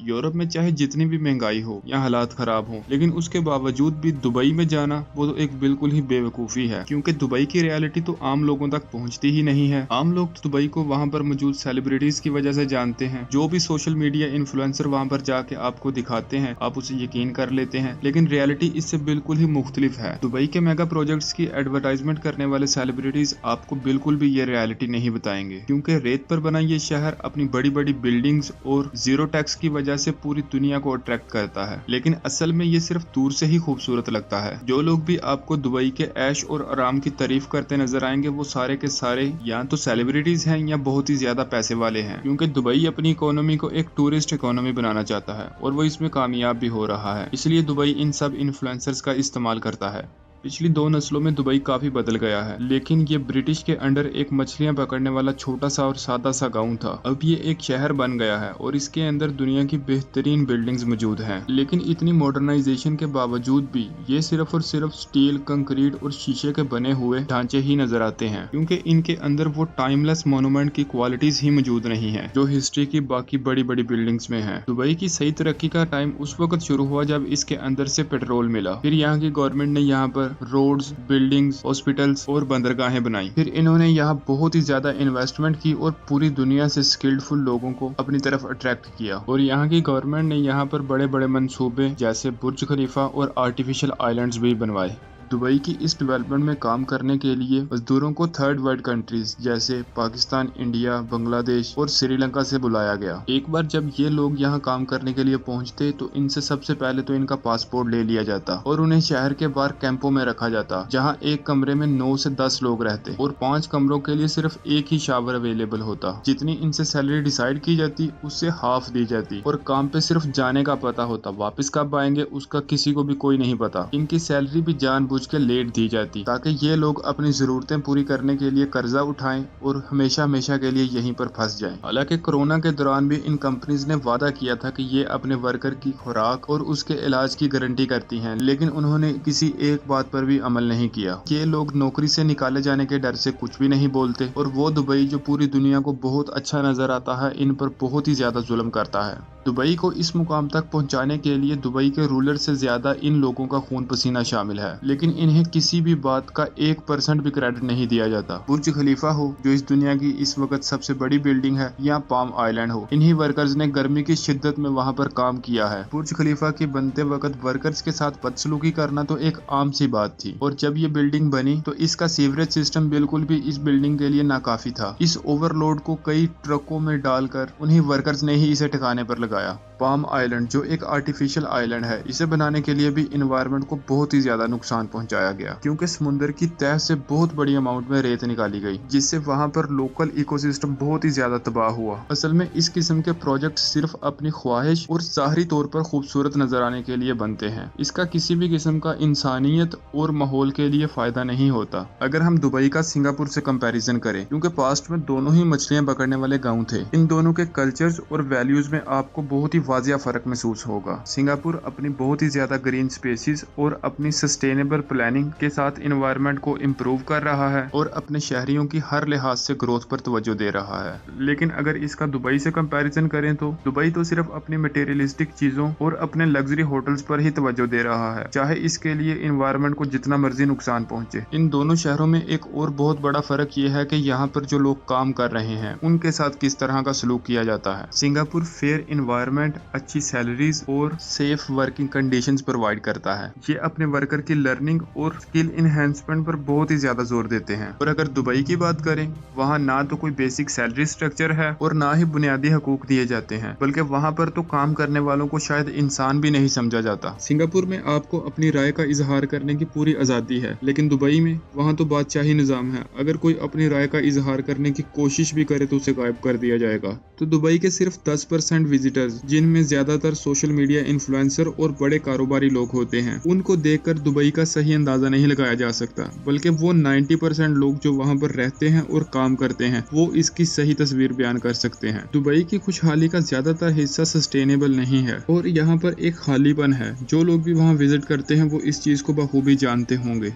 Europe में चाहे जितनी भी महंगाई हो या हालात खराब हो, लेकिन उसके बावजूद भी दुबई में जाना वो तो एक बिल्कुल ही बेवकूफ़ी है, क्योंकि दुबई की रियलिटी तो आम लोगों तक पहुंचती ही नहीं है। आम लोग तो दुबई को वहां पर मौजूद सेलिब्रिटीज की वजह से जानते हैं। जो भी सोशल मीडिया इन्फ्लुएंसर वहां पर जाके आपको दिखाते हैं, आप उसे यकीन कर लेते हैं, लेकिन रियलिटी इससे बिल्कुल ही मुख्तलिफ है। दुबई के मेगा प्रोजेक्ट्स की एडवर्टाइजमेंट करने वाले सेलिब्रिटीज आपको बिल्कुल भी ये रियलिटी नहीं बताएंगे, क्योंकि रेत पर बना ये शहर अपनी बड़ी बड़ी बिल्डिंग्स और जीरो टैक्स की वजह से पूरी दुनिया को अट्रैक्ट करता है, लेकिन असल में ये सिर्फ दूर से ही खूबसूरत लगता है। जो लोग भी आपको दुबई के ऐश और आराम की तारीफ करते नजर आएंगे, वो सारे के सारे या तो सेलिब्रिटीज हैं या बहुत ही ज्यादा पैसे वाले हैं, क्योंकि दुबई अपनी इकोनॉमी को एक टूरिस्ट इकोनॉमी बनाना चाहता है और वो इसमें कामयाब भी हो रहा है। इसलिए दुबई इन सब इन्फ्लुएंसर्स का इस्तेमाल करता है। पिछली 2 नस्लों में दुबई काफी बदल गया है, लेकिन ये ब्रिटिश के अंडर एक मछलियां पकड़ने वाला छोटा सा और सादा सा गांव था। अब ये एक शहर बन गया है और इसके अंदर दुनिया की बेहतरीन बिल्डिंग्स मौजूद हैं। लेकिन इतनी मॉडर्नाइजेशन के बावजूद भी ये सिर्फ और सिर्फ स्टील, कंक्रीट और शीशे के बने हुए ढांचे ही नजर आते हैं, क्योंकि इनके अंदर वो टाइमलेस मोन्यूमेंट की क्वालिटीज ही मौजूद नहीं है जो हिस्ट्री की बाकी बड़ी बड़ी बिल्डिंग्स में है। दुबई की सही तरक्की का टाइम उस वक्त शुरू हुआ जब इसके अंदर से पेट्रोल मिला। फिर यहाँ की गवर्नमेंट ने यहाँ पर रोड्स, बिल्डिंग्स, हॉस्पिटल्स और बंदरगाहें बनाई। फिर इन्होंने यहाँ बहुत ही ज्यादा इन्वेस्टमेंट की और पूरी दुनिया से स्किल्डफुल लोगों को अपनी तरफ अट्रैक्ट किया। और यहाँ की गवर्नमेंट ने यहाँ पर बड़े बड़े मंसूबे जैसे बुर्ज खलीफा और आर्टिफिशियल आइलैंड्स भी बनवाए। दुबई की इस डेवलपमेंट में काम करने के लिए मजदूरों को थर्ड वर्ल्ड कंट्रीज जैसे पाकिस्तान, इंडिया, बांग्लादेश और श्रीलंका से बुलाया गया। एक बार जब ये लोग यहाँ काम करने के लिए पहुँचते तो इनसे सबसे पहले तो इनका पासपोर्ट ले लिया जाता और उन्हें शहर के बाहर कैंपों में रखा जाता, जहाँ एक कमरे में 9 से 10 लोग रहते और 5 कमरों के लिए सिर्फ एक ही शावर अवेलेबल होता। जितनी इनसे सैलरी डिसाइड की जाती उससे हाफ दी जाती और काम पे सिर्फ जाने का पता होता, वापस कब आएंगे उसका किसी को भी कोई नहीं पता। इनकी सैलरी भी जानबूझ के लेट दी जाती ताकि ये लोग अपनी जरूरतें पूरी करने के लिए कर्जा उठाएं और हमेशा हमेशा के लिए यहीं पर फंस जाएं। हालांकि कोरोना के दौरान भी इन कंपनीज ने वादा किया था कि ये अपने वर्कर की खुराक और उसके इलाज की गारंटी करती हैं, लेकिन उन्होंने किसी एक बात पर भी अमल नहीं किया। ये लोग नौकरी से निकाले जाने के डर से कुछ भी नहीं बोलते और वो दुबई जो पूरी दुनिया को बहुत अच्छा नजर आता है, इन पर बहुत ही ज्यादा जुल्म करता है। दुबई को इस मुकाम तक पहुंचाने के लिए दुबई के रूलर से ज्यादा इन लोगों का खून पसीना शामिल है, लेकिन इन्हें किसी भी बात का 1% भी क्रेडिट नहीं दिया जाता। बुर्ज खलीफा हो जो इस दुनिया की इस वक्त सबसे बड़ी बिल्डिंग है, या पाम आइलैंड हो, इन्हीं वर्कर्स ने गर्मी की शिद्दत में वहाँ पर काम किया है। बुर्ज खलीफा के बनते वक्त वर्कर्स के साथ बदसलूकी करना तो एक आम सी बात थी, और जब ये बिल्डिंग बनी तो इसका सीवरेज सिस्टम बिल्कुल भी इस बिल्डिंग के लिए नाकाफी था। इस ओवरलोड को कई ट्रकों में डालकर उन्हीं वर्कर्स ने ही इसे ठिकाने पर लगाया। पाम आइलैंड जो एक आर्टिफिशियल आइलैंड है, इसे बनाने के लिए भी इन्वायरमेंट को बहुत ही ज्यादा नुकसान पहुंचाया गया, क्योंकि समुद्र की तह से बहुत बड़ी अमाउंट में रेत निकाली गई, जिससे वहां पर लोकल इकोसिस्टम बहुत ही ज्यादा तबाह हुआ। असल में इस किस्म के प्रोजेक्ट सिर्फ अपनी ख्वाहिश और ज़ाहरी तौर पर खूबसूरत नजर आने के लिए बनते हैं। इसका किसी भी किस्म का इंसानियत और माहौल के लिए फायदा नहीं होता। अगर हम दुबई का सिंगापुर से कंपैरिजन करें, क्योंकि पास्ट में दोनों ही मछलियां पकड़ने वाले गाँव थे, इन दोनों के कल्चर्स और वैल्यूज में आपको बहुत ही वाजिया फर्क महसूस होगा। सिंगापुर अपनी बहुत ही ज्यादा ग्रीन स्पेसिस और अपनी सस्टेनेबल प्लानिंग के साथ इन्वायरमेंट को इम्प्रूव कर रहा है और अपने शहरियों की हर लिहाज से ग्रोथ पर तवज्जो दे रहा है। लेकिन अगर इसका दुबई से कंपैरिजन करें तो दुबई तो सिर्फ अपनी मटेरियलिस्टिक चीजों और अपने लग्जरी होटल्स पर ही तवज्जो दे रहा है, चाहे इसके लिए इन्वायरमेंट को जितना मर्जी नुकसान पहुंचे। इन दोनों शहरों में एक और बहुत बड़ा फर्क ये है कि यहाँ पर जो लोग काम कर रहे हैं उनके साथ किस तरह का सलूक किया जाता है। सिंगापुर फेयर इन्वायरमेंट, अच्छी सैलरीज और सेफ वर्किंग कंडीशंस प्रोवाइड करता है। ये अपने वर्कर की लर्निंग और स्किल इनहेंसमेंट पर बहुत ही ज्यादा जोर देते हैं। और अगर दुबई की बात करें, वहाँ ना तो कोई बेसिक सैलरी स्ट्रक्चर है और ना ही बुनियादी हकूक दिए जाते हैं, बल्कि वहाँ पर तो काम करने वालों को शायद इंसान भी नहीं समझा जाता। सिंगापुर में आपको अपनी राय का इजहार करने की पूरी आजादी है, लेकिन दुबई में वहाँ तो बादशाही निजाम है। अगर कोई अपनी राय का इजहार करने की कोशिश भी करे तो उसे गायब कर दिया जाएगा। तो दुबई के सिर्फ 10% विजिटर्स, जिनमें ज्यादातर सोशल मीडिया इन्फ्लुएंसर और बड़े कारोबारी लोग होते हैं, उनको देखकर दुबई का सही अंदाजा नहीं लगाया जा सकता, बल्कि वो 90% लोग जो वहाँ पर रहते हैं और काम करते हैं वो इसकी सही तस्वीर बयान कर सकते हैं। दुबई की खुशहाली का ज्यादातर हिस्सा सस्टेनेबल नहीं है और यहाँ पर एक खालीपन है। जो लोग भी वहाँ विजिट करते हैं वो इस चीज को बखूबी जानते होंगे।